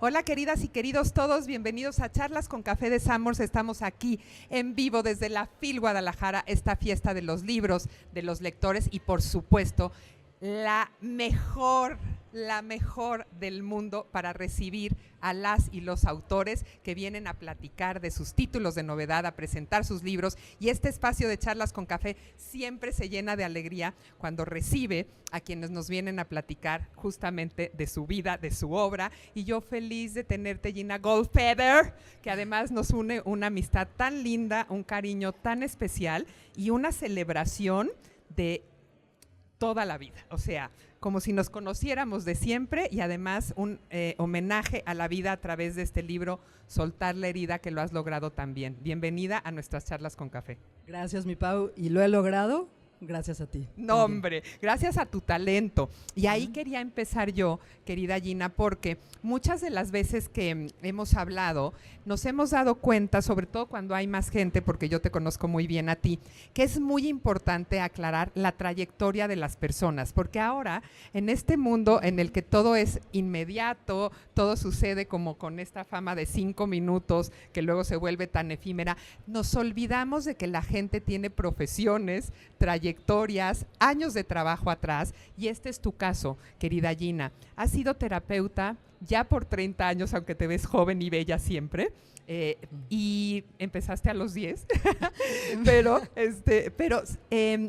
Hola queridas y queridos todos, bienvenidos a Charlas con Café de Summers. Estamos aquí en vivo desde la FIL Guadalajara, esta fiesta de los libros, de los lectores y por supuesto la mejor del mundo para recibir a las y los autores que vienen a platicar de sus títulos de novedad, a presentar sus libros, y este espacio de Charlas con Café siempre se llena de alegría cuando recibe a quienes nos vienen a platicar justamente de su vida, de su obra, y yo feliz de tenerte, Gina Goldfeder, que además nos une una amistad tan linda, un cariño tan especial y una celebración de toda la vida, o sea, como si nos conociéramos de siempre, y además un homenaje a la vida a través de este libro, Soltar la herida, que lo has logrado también. Bienvenida a nuestras Charlas con Café. Gracias, mi Pau, y lo he logrado gracias a ti. No, hombre, gracias a tu talento. Y ahí quería empezar yo, querida Gina, porque muchas de las veces que hemos hablado, nos hemos dado cuenta, sobre todo cuando hay más gente, porque yo te conozco muy bien a ti, que es muy importante aclarar la trayectoria de las personas, porque ahora, en este mundo en el que todo es inmediato, todo sucede como con esta fama de 5 minutos, que luego se vuelve tan efímera, nos olvidamos de que la gente tiene profesiones, trayectorias, años de trabajo atrás, y este es tu caso, querida Gina. Has sido terapeuta ya por 30 años, aunque te ves joven y bella siempre, y empezaste a los 10, pero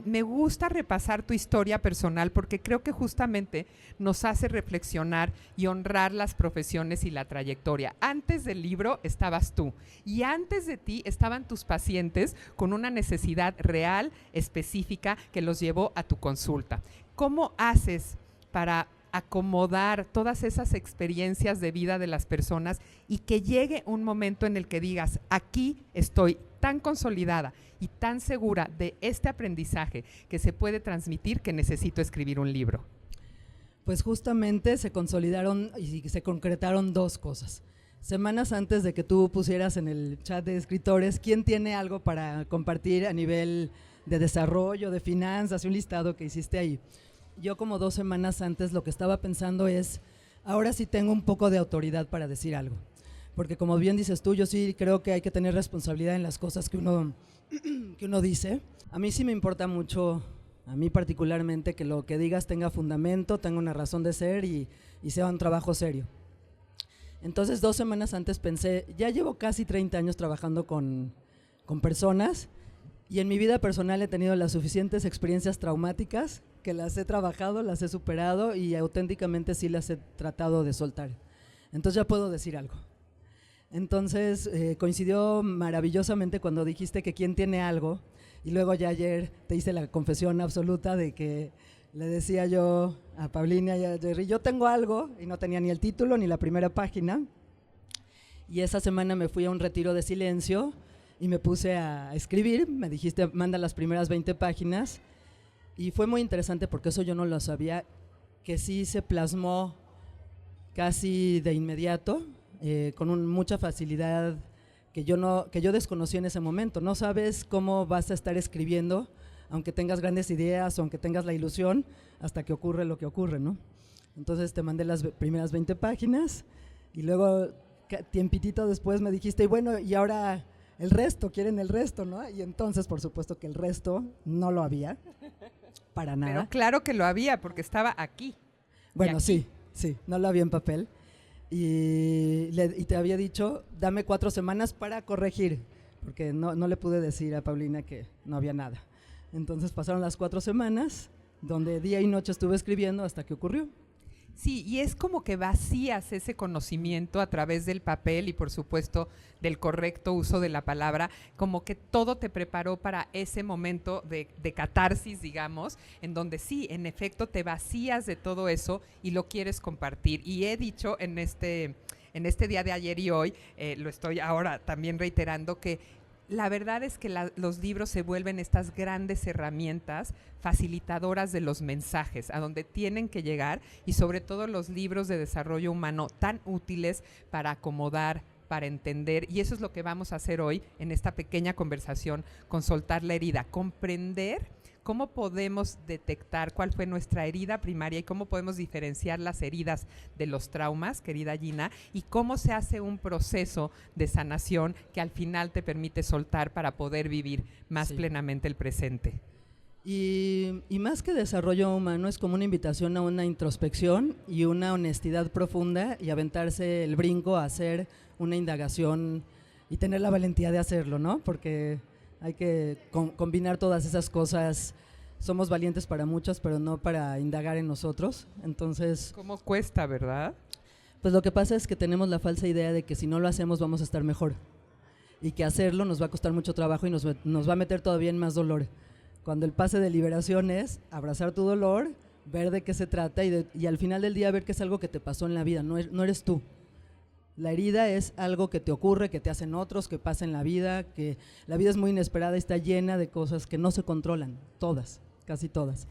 me gusta repasar tu historia personal porque creo que justamente nos hace reflexionar y honrar las profesiones y la trayectoria. Antes del libro estabas tú y antes de ti estaban tus pacientes con una necesidad real, específica, que los llevó a tu consulta. ¿Cómo haces para acomodar todas esas experiencias de vida de las personas y que llegue un momento en el que digas, aquí estoy tan consolidada y tan segura de este aprendizaje que se puede transmitir que necesito escribir un libro? Pues justamente se consolidaron y se concretaron dos cosas. Semanas antes de que tú pusieras en el chat de escritores quién tiene algo para compartir a nivel de desarrollo, de finanzas, un listado que hiciste ahí. Yo como 2 semanas antes lo que estaba pensando es, ahora sí tengo un poco de autoridad para decir algo, porque como bien dices tú, yo sí creo que hay que tener responsabilidad en las cosas que uno dice. A mí sí me importa mucho, a mí particularmente, que lo que digas tenga fundamento, tenga una razón de ser y sea un trabajo serio. Entonces 2 semanas antes pensé, ya llevo casi 30 años trabajando con personas, y en mi vida personal he tenido las suficientes experiencias traumáticas que las he trabajado, las he superado y auténticamente sí las he tratado de soltar. Entonces ya puedo decir algo. Entonces coincidió maravillosamente cuando dijiste que quién tiene algo, y luego ya ayer te hice la confesión absoluta de que le decía yo a Paulina y a Jerry, yo tengo algo, y no tenía ni el título ni la primera página. Y esa semana me fui a un retiro de silencio y me puse a escribir. Me dijiste, manda las primeras 20 páginas, y fue muy interesante porque eso yo no lo sabía, que sí se plasmó casi de inmediato, con mucha facilidad que yo desconocí en ese momento. No sabes cómo vas a estar escribiendo, aunque tengas grandes ideas o aunque tengas la ilusión, hasta que ocurre lo que ocurre, ¿no? Entonces te mandé las primeras 20 páginas y luego tiempitito después me dijiste, y bueno, y ahora el resto, quieren el resto, ¿no? Y entonces, por supuesto que el resto no lo había, para nada. Pero claro que lo había, porque estaba aquí. Bueno, sí, no lo había en papel. Y te había dicho, dame 4 semanas para corregir, porque no le pude decir a Paulina que no había nada. Entonces pasaron las 4 semanas, donde día y noche estuve escribiendo hasta que ocurrió. Sí, y es como que vacías ese conocimiento a través del papel y por supuesto del correcto uso de la palabra, como que todo te preparó para ese momento de catarsis, digamos, en donde sí, en efecto, te vacías de todo eso y lo quieres compartir. Y he dicho en este día de ayer y hoy, lo estoy ahora también reiterando, que la verdad es que los libros se vuelven estas grandes herramientas facilitadoras de los mensajes, a donde tienen que llegar, y sobre todo los libros de desarrollo humano tan útiles para acomodar, para entender, y eso es lo que vamos a hacer hoy en esta pequeña conversación con Soltar la herida, comprender ¿cómo podemos detectar cuál fue nuestra herida primaria y cómo podemos diferenciar las heridas de los traumas, querida Gina, y cómo se hace un proceso de sanación que al final te permite soltar para poder vivir más plenamente el presente? Y más que desarrollo humano, es como una invitación a una introspección y una honestidad profunda y aventarse el brinco a hacer una indagación y tener la valentía de hacerlo, ¿no? Porque hay que combinar todas esas cosas. Somos valientes para muchas, pero no para indagar en nosotros. Entonces, ¿cómo cuesta, verdad? Pues lo que pasa es que tenemos la falsa idea de que si no lo hacemos vamos a estar mejor y que hacerlo nos va a costar mucho trabajo y nos va a meter todavía en más dolor. Cuando el pase de liberación es abrazar tu dolor, ver de qué se trata y al final del día ver que es algo que te pasó en la vida, no eres tú. La herida es algo que te ocurre, que te hacen otros, que pasa en la vida, que la vida es muy inesperada y está llena de cosas que no se controlan, todas, casi todas.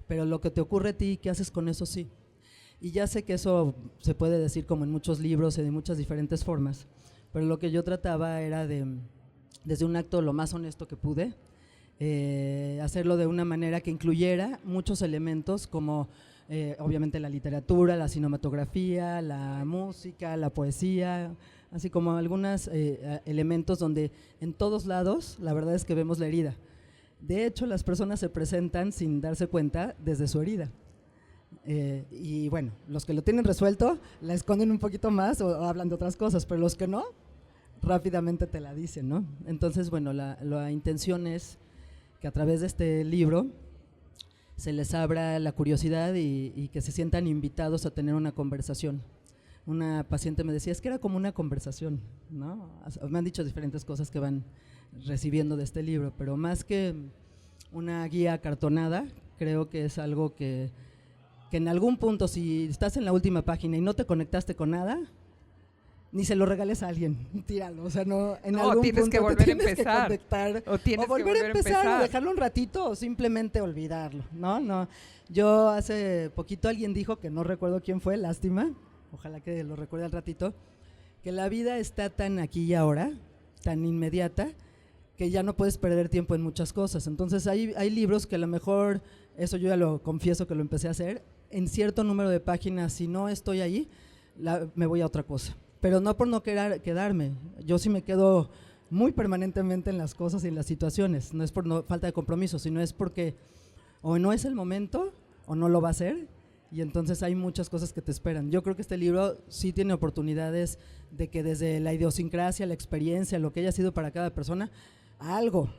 Pero lo que te ocurre a ti, ¿qué haces con eso? Sí. Y ya sé que eso se puede decir como en muchos libros y de muchas diferentes formas, pero lo que yo trataba era desde un acto lo más honesto que pude, hacerlo de una manera que incluyera muchos elementos como obviamente la literatura, la cinematografía, la música, la poesía, así como algunos elementos donde en todos lados la verdad es que vemos la herida. De hecho, las personas se presentan sin darse cuenta desde su herida. Y bueno, los que lo tienen resuelto la esconden un poquito más o hablan de otras cosas, pero los que no, rápidamente te la dicen, ¿no? Entonces, bueno, la intención es que a través de este libro se les abra la curiosidad y que se sientan invitados a tener una conversación. Una paciente me decía, es que era como una conversación, ¿no? Me han dicho diferentes cosas que van recibiendo de este libro, pero más que una guía cartonada, creo que es algo que en algún punto, si estás en la última página y no te conectaste con nada, ni se lo regales a alguien, tíralo, o sea, no, en algún tienes punto que volver a empezar, o volver a empezar, o dejarlo un ratito, o simplemente olvidarlo, ¿no? Yo hace poquito alguien dijo, que no recuerdo quién fue, lástima, ojalá que lo recuerde al ratito, que la vida está tan aquí y ahora, tan inmediata, que ya no puedes perder tiempo en muchas cosas. Entonces hay libros que a lo mejor, eso yo ya lo confieso que lo empecé a hacer, en cierto número de páginas, si no estoy ahí, me voy a otra cosa. Pero no por no querer quedarme, yo sí me quedo muy permanentemente en las cosas y en las situaciones, no es por falta de compromiso, sino es porque o no es el momento o no lo va a ser, y entonces hay muchas cosas que te esperan. Yo creo que este libro sí tiene oportunidades de que desde la idiosincrasia, la experiencia, lo que haya sido para cada persona, algo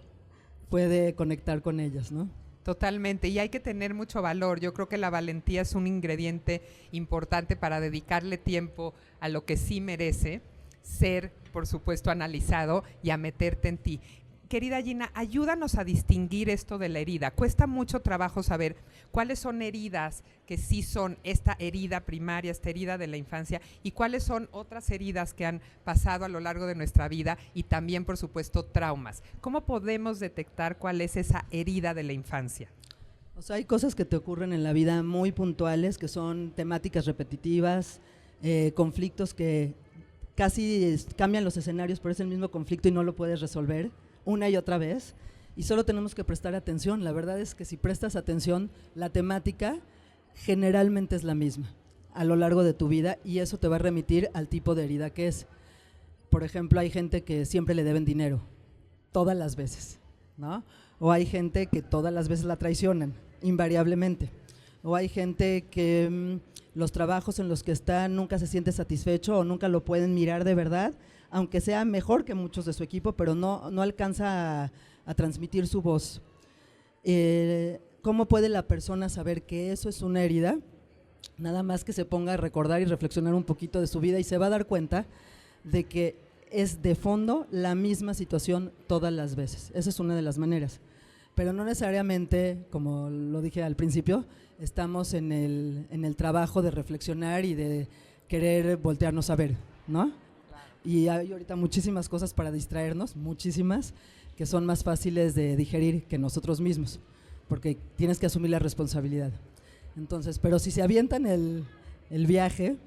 puede conectar con ellas, ¿no? Totalmente, y hay que tener mucho valor. Yo creo que la valentía es un ingrediente importante para dedicarle tiempo a lo que sí merece, ser, por supuesto, analizado y a meterte en ti. Querida Gina, ayúdanos a distinguir esto de la herida. Cuesta mucho trabajo saber cuáles son heridas que sí son esta herida primaria, esta herida de la infancia, y cuáles son otras heridas que han pasado a lo largo de nuestra vida y también, por supuesto, traumas. ¿Cómo podemos detectar cuál es esa herida de la infancia? O sea, hay cosas que te ocurren en la vida muy puntuales, que son temáticas repetitivas, conflictos que casi cambian los escenarios, pero es el mismo conflicto y no lo puedes resolver una y otra vez, y solo tenemos que prestar atención. La verdad es que si prestas atención, la temática generalmente es la misma a lo largo de tu vida, y eso te va a remitir al tipo de herida que es. Por ejemplo, hay gente que siempre le deben dinero, todas las veces, ¿no? O hay gente que todas las veces la traicionan, invariablemente. O hay gente que los trabajos en los que está nunca se siente satisfecho o nunca lo pueden mirar de verdad, aunque sea mejor que muchos de su equipo, pero no alcanza a transmitir su voz. ¿Cómo puede la persona saber que eso es una herida? Nada más que se ponga a recordar y reflexionar un poquito de su vida y se va a dar cuenta de que es de fondo la misma situación todas las veces. Esa es una de las maneras. Pero no necesariamente, como lo dije al principio, estamos en el trabajo de reflexionar y de querer voltearnos a ver, ¿no? Y hay ahorita muchísimas cosas para distraernos, muchísimas, que son más fáciles de digerir que nosotros mismos, porque tienes que asumir la responsabilidad. Entonces, pero si se avientan el viaje,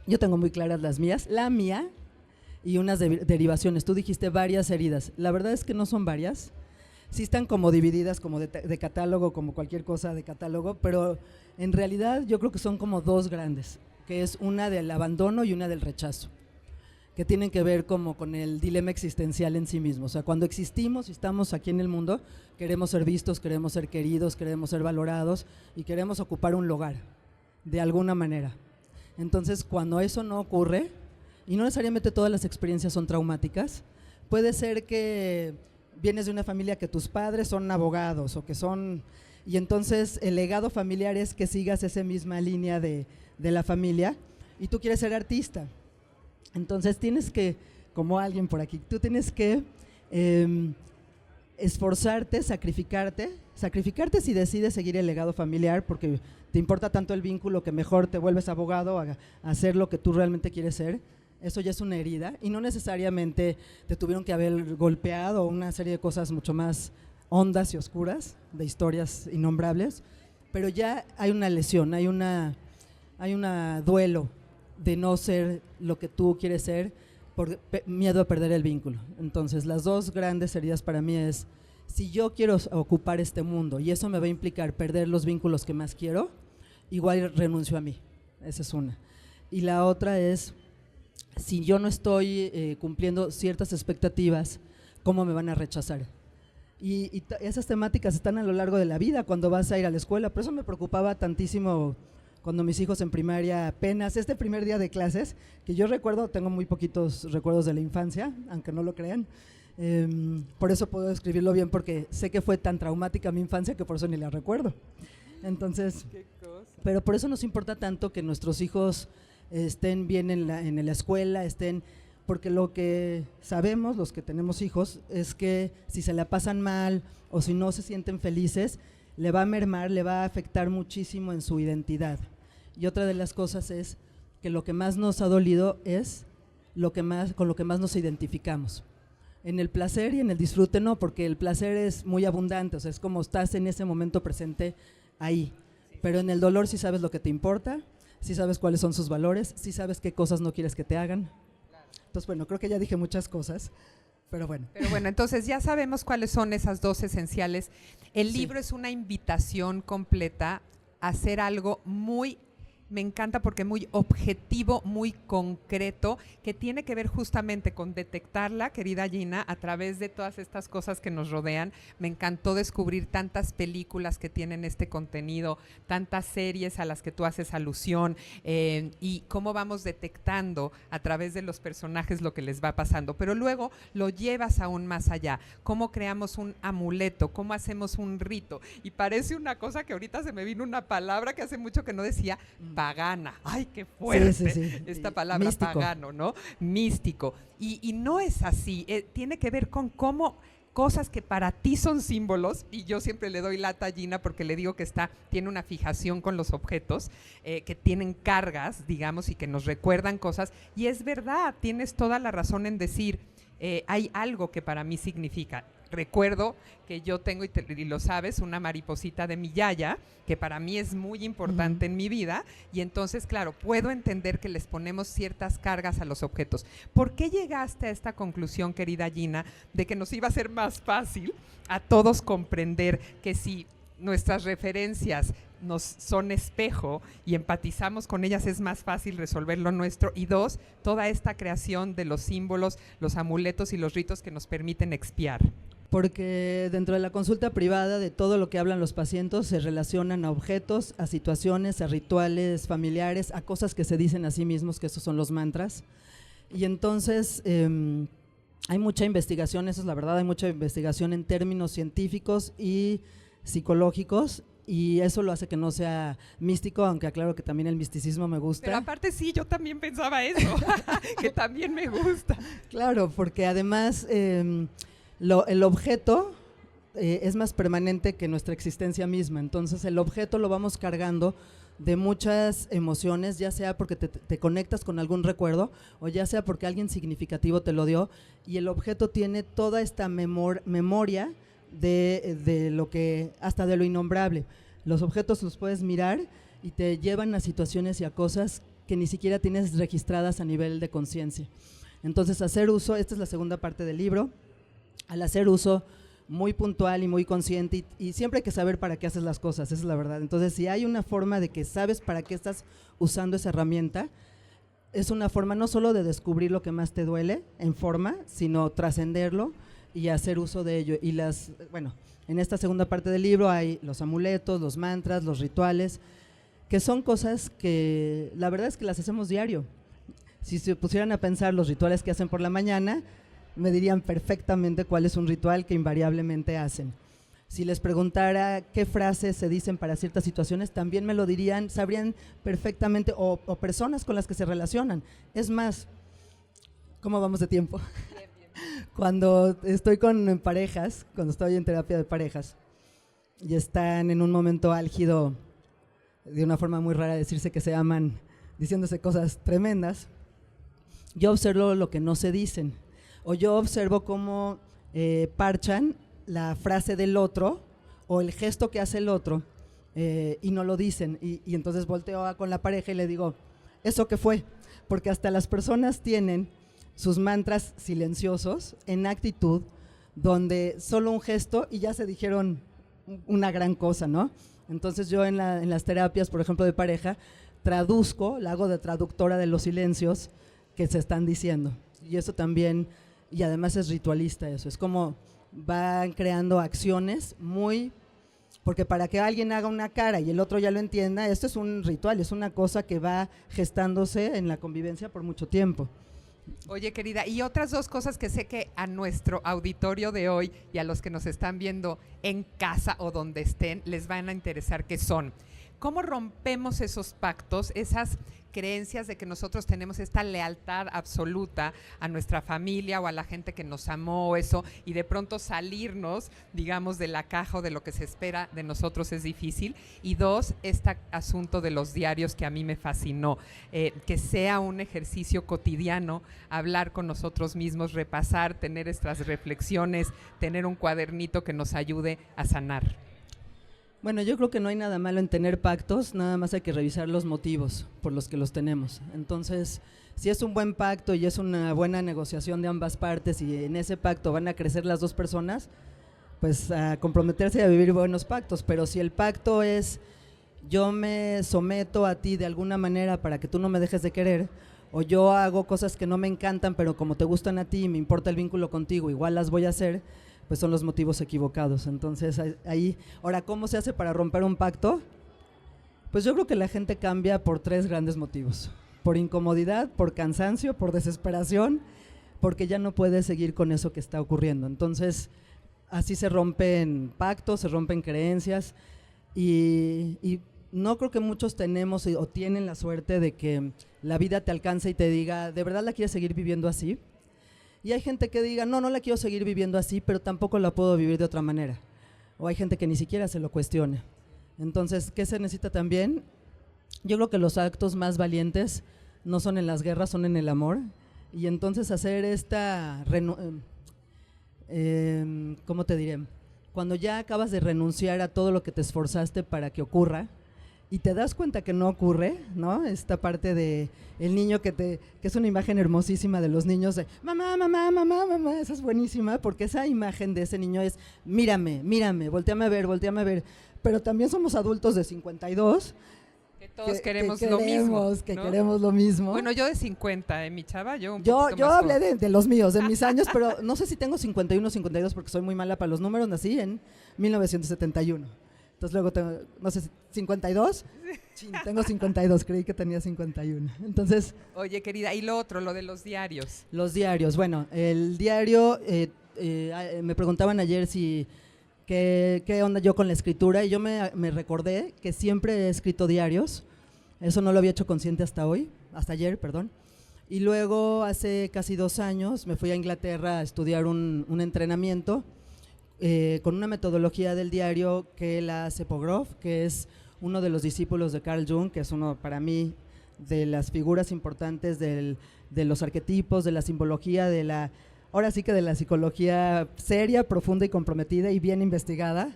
yo tengo muy claras las mías, la mía y unas derivaciones. Tú dijiste varias heridas, la verdad es que no son varias, sí están como divididas como de catálogo, como cualquier cosa de catálogo, pero en realidad yo creo que son como dos grandes, que es una del abandono y una del rechazo, que tienen que ver como con el dilema existencial en sí mismo. O sea, cuando existimos y estamos aquí en el mundo, queremos ser vistos, queremos ser queridos, queremos ser valorados y queremos ocupar un lugar, de alguna manera. Entonces, cuando eso no ocurre, y no necesariamente todas las experiencias son traumáticas, puede ser que vienes de una familia que tus padres son abogados o que son… Y entonces el legado familiar es que sigas esa misma línea de la familia y tú quieres ser artista. Entonces tienes que, como alguien por aquí, tú tienes que esforzarte, sacrificarte si decides seguir el legado familiar porque te importa tanto el vínculo que mejor te vuelves abogado a hacer lo que tú realmente quieres ser. Eso ya es una herida y no necesariamente te tuvieron que haber golpeado, una serie de cosas mucho más hondas y oscuras, de historias innombrables, pero ya hay una lesión, hay un duelo de no ser lo que tú quieres ser por miedo a perder el vínculo. Entonces las dos grandes heridas para mí es, si yo quiero ocupar este mundo y eso me va a implicar perder los vínculos que más quiero, igual renuncio a mí, esa es una. Y la otra es, si yo no estoy cumpliendo ciertas expectativas, ¿cómo me van a rechazar? Y esas temáticas están a lo largo de la vida cuando vas a ir a la escuela, por eso me preocupaba tantísimo cuando mis hijos en primaria apenas, este primer día de clases, que yo recuerdo, tengo muy poquitos recuerdos de la infancia, aunque no lo crean, por eso puedo describirlo bien porque sé que fue tan traumática mi infancia que por eso ni la recuerdo. Entonces, pero por eso nos importa tanto que nuestros hijos estén bien en la escuela, porque lo que sabemos, los que tenemos hijos, es que si se la pasan mal o si no se sienten felices, le va a mermar, le va a afectar muchísimo en su identidad. Y otra de las cosas es que lo que más nos ha dolido es con lo que más nos identificamos. En el placer y en el disfrute no, porque el placer es muy abundante, o sea, es como estás en ese momento presente ahí. Pero en el dolor sí sabes lo que te importa, sí sabes cuáles son sus valores, sí sabes qué cosas no quieres que te hagan. Entonces, bueno, creo que ya dije muchas cosas, pero bueno. Pero bueno, entonces ya sabemos cuáles son esas dos esenciales. El libro es una invitación completa a hacer algo muy… Me encanta porque muy objetivo, muy concreto, que tiene que ver justamente con detectarla, querida Gina, a través de todas estas cosas que nos rodean. Me encantó descubrir tantas películas que tienen este contenido, tantas series a las que tú haces alusión y cómo vamos detectando a través de los personajes lo que les va pasando. Pero luego lo llevas aún más allá. Cómo creamos un amuleto, cómo hacemos un rito. Y parece una cosa que ahorita se me vino una palabra que hace mucho que no decía, pagana. Ay, qué fuerte sí. Esta palabra místico. pagano, ¿no? Místico. Y no es así, tiene que ver con cómo cosas que para ti son símbolos, y yo siempre le doy lata a Gina porque le digo que tiene una fijación con los objetos, que tienen cargas, digamos, y que nos recuerdan cosas, y es verdad, tienes toda la razón en decir, hay algo que para mí significa. Recuerdo que yo tengo, y lo sabes, una mariposita de mi yaya, que para mí es muy importante en mi vida, y entonces, claro, puedo entender que les ponemos ciertas cargas a los objetos. ¿Por qué llegaste a esta conclusión, querida Gina, de que nos iba a ser más fácil a todos comprender que si nuestras referencias nos son espejo y empatizamos con ellas, es más fácil resolver lo nuestro? Y dos, toda esta creación de los símbolos, los amuletos y los ritos que nos permiten expiar. Porque dentro de la consulta privada, de todo lo que hablan los pacientes, se relacionan a objetos, a situaciones, a rituales familiares, a cosas que se dicen a sí mismos, que esos son los mantras. Y entonces hay mucha investigación, eso es la verdad, hay mucha investigación en términos científicos y psicológicos, y eso lo hace que no sea místico, aunque aclaro que también el misticismo me gusta. Pero aparte sí, yo también pensaba eso, que también me gusta. Claro, porque además… el objeto es más permanente que nuestra existencia misma, entonces el objeto lo vamos cargando de muchas emociones, ya sea porque te conectas con algún recuerdo o ya sea porque alguien significativo te lo dio, y el objeto tiene toda esta memoria de lo que, hasta de lo innombrable. Los objetos los puedes mirar y te llevan a situaciones y a cosas que ni siquiera tienes registradas a nivel de conciencia. Entonces hacer uso, esta es la segunda parte del libro, al hacer uso muy puntual y muy consciente y siempre hay que saber para qué haces las cosas, esa es la verdad. Entonces, si hay una forma de que sabes para qué estás usando esa herramienta, es una forma no solo de descubrir lo que más te duele en forma, sino trascenderlo y hacer uso de ello. Y en esta segunda parte del libro hay los amuletos, los mantras, los rituales, que son cosas que la verdad es que las hacemos diario. Si se pusieran a pensar los rituales que hacen por la mañana, me dirían perfectamente cuál es un ritual que invariablemente hacen. Si les preguntara qué frases se dicen para ciertas situaciones, también me lo dirían, sabrían perfectamente, o personas con las que se relacionan. Es más, ¿cómo vamos de tiempo? Bien, bien. Cuando estoy con parejas, cuando estoy en terapia de parejas, y están en un momento álgido, de una forma muy rara decirse que se aman, diciéndose cosas tremendas, yo observo lo que no se dicen, o yo observo cómo parchan la frase del otro o el gesto que hace el otro y no lo dicen, y entonces volteo con la pareja y le digo, ¿eso qué fue? Porque hasta las personas tienen sus mantras silenciosos en actitud, donde solo un gesto y ya se dijeron una gran cosa, ¿no? Entonces yo en las terapias, por ejemplo, de pareja, traduzco, la hago de traductora de los silencios que se están diciendo, y eso también, y además es ritualista eso, es como van creando acciones porque para que alguien haga una cara y el otro ya lo entienda, esto es un ritual, es una cosa que va gestándose en la convivencia por mucho tiempo. Oye, querida, y otras dos cosas que sé que a nuestro auditorio de hoy y a los que nos están viendo en casa o donde estén, les van a interesar, que son, ¿cómo rompemos esos pactos, esas creencias de que nosotros tenemos esta lealtad absoluta a nuestra familia o a la gente que nos amó, eso, y de pronto salirnos, digamos, de la caja o de lo que se espera de nosotros es difícil? Y dos, este asunto de los diarios que a mí me fascinó, que sea un ejercicio cotidiano, hablar con nosotros mismos, repasar, tener estas reflexiones, tener un cuadernito que nos ayude a sanar. Bueno, yo creo que no hay nada malo en tener pactos, nada más hay que revisar los motivos por los que los tenemos. Entonces, si es un buen pacto y es una buena negociación de ambas partes y en ese pacto van a crecer las dos personas, pues a comprometerse y a vivir buenos pactos. Pero si el pacto es yo me someto a ti de alguna manera para que tú no me dejes de querer, o yo hago cosas que no me encantan pero como te gustan a ti y me importa el vínculo contigo, igual las voy a hacer, pues son los motivos equivocados. Entonces ahí, ahora, ¿cómo se hace para romper un pacto? Pues yo creo que la gente cambia por 3 grandes motivos: por incomodidad, por cansancio, por desesperación, porque ya no puede seguir con eso que está ocurriendo. Entonces así se rompen pactos, se rompen creencias y no creo que muchos tenemos o tienen la suerte de que la vida te alcance y te diga, ¿de verdad la quieres seguir viviendo así? Y hay gente que diga, no la quiero seguir viviendo así, pero tampoco la puedo vivir de otra manera. O hay gente que ni siquiera se lo cuestiona. Entonces, ¿qué se necesita también? Yo creo que los actos más valientes no son en las guerras, son en el amor. Y entonces hacer ¿cómo te diré? Cuando ya acabas de renunciar a todo lo que te esforzaste para que ocurra, y te das cuenta que no ocurre, ¿no? Esta parte de el niño que es una imagen hermosísima de los niños de mamá, mamá, mamá, mamá, esa es buenísima, porque esa imagen de ese niño es mírame, volteame a ver, pero también somos adultos de 52 que todos queremos lo mismo, que ¿no? queremos lo mismo. Bueno, yo de 50, mi chava, yo hablé de los míos, de mis años, pero no sé si tengo 51 o 52 porque soy muy mala para los números, nací en 1971. Entonces luego tengo, no sé, 52. Sí, tengo 52, creí que tenía 51. Entonces, oye, querida, y lo otro, lo de los diarios. Los diarios, bueno, el diario, me preguntaban ayer qué onda yo con la escritura, y yo me recordé que siempre he escrito diarios. Eso no lo había hecho consciente hasta ayer, perdón. Y luego hace casi 2 años me fui a Inglaterra a estudiar un entrenamiento con una metodología del diario que la hace Pogrove, que es uno de los discípulos de Carl Jung, que es uno para mí de las figuras importantes de los arquetipos, de la simbología, ahora sí que de la psicología seria, profunda y comprometida y bien investigada,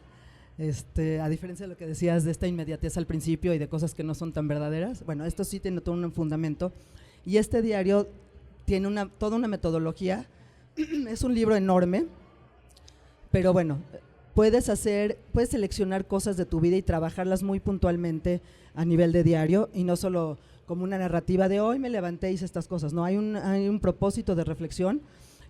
a diferencia de lo que decías de esta inmediatez al principio y de cosas que no son tan verdaderas. Bueno, esto sí tiene todo un fundamento, y este diario tiene toda una metodología. Es un libro enorme, pero bueno, puedes seleccionar cosas de tu vida y trabajarlas muy puntualmente a nivel de diario y no solo como una narrativa de hoy me levanté y hice estas cosas, no, hay un propósito de reflexión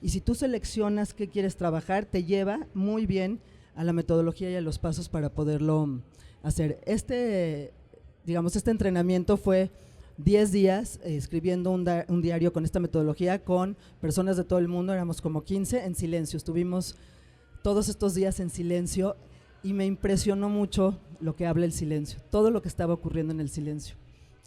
y si tú seleccionas qué quieres trabajar, te lleva muy bien a la metodología y a los pasos para poderlo hacer. Este entrenamiento fue 10 días escribiendo un diario con esta metodología con personas de todo el mundo, éramos como 15 en silencio, estuvimos todos estos días en silencio y me impresionó mucho lo que habla el silencio, todo lo que estaba ocurriendo en el silencio.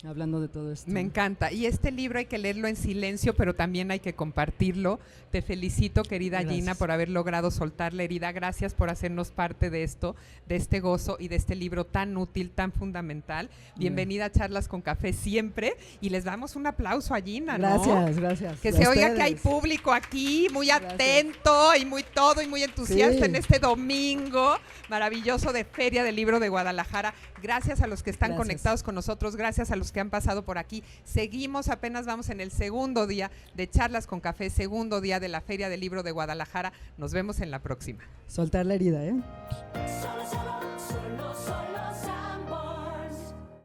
Hablando de todo esto. Me encanta. Y este libro hay que leerlo en silencio, pero también hay que compartirlo. Te felicito, querida Gina, por haber logrado soltar la herida. Gracias por hacernos parte de esto, de este gozo y de este libro tan útil, tan fundamental. Bienvenida a Charlas con Café siempre. Y les damos un aplauso a Gina, ¿no? Gracias. Que se oiga que hay público aquí, muy atento y muy entusiasta en este domingo maravilloso de Feria del Libro de Guadalajara. Gracias a los que están conectados con nosotros, gracias a los que han pasado por aquí. Seguimos, apenas vamos en el segundo día de Charlas con Café, segundo día de la Feria del Libro de Guadalajara. Nos vemos en la próxima. Soltar la herida, ¿eh?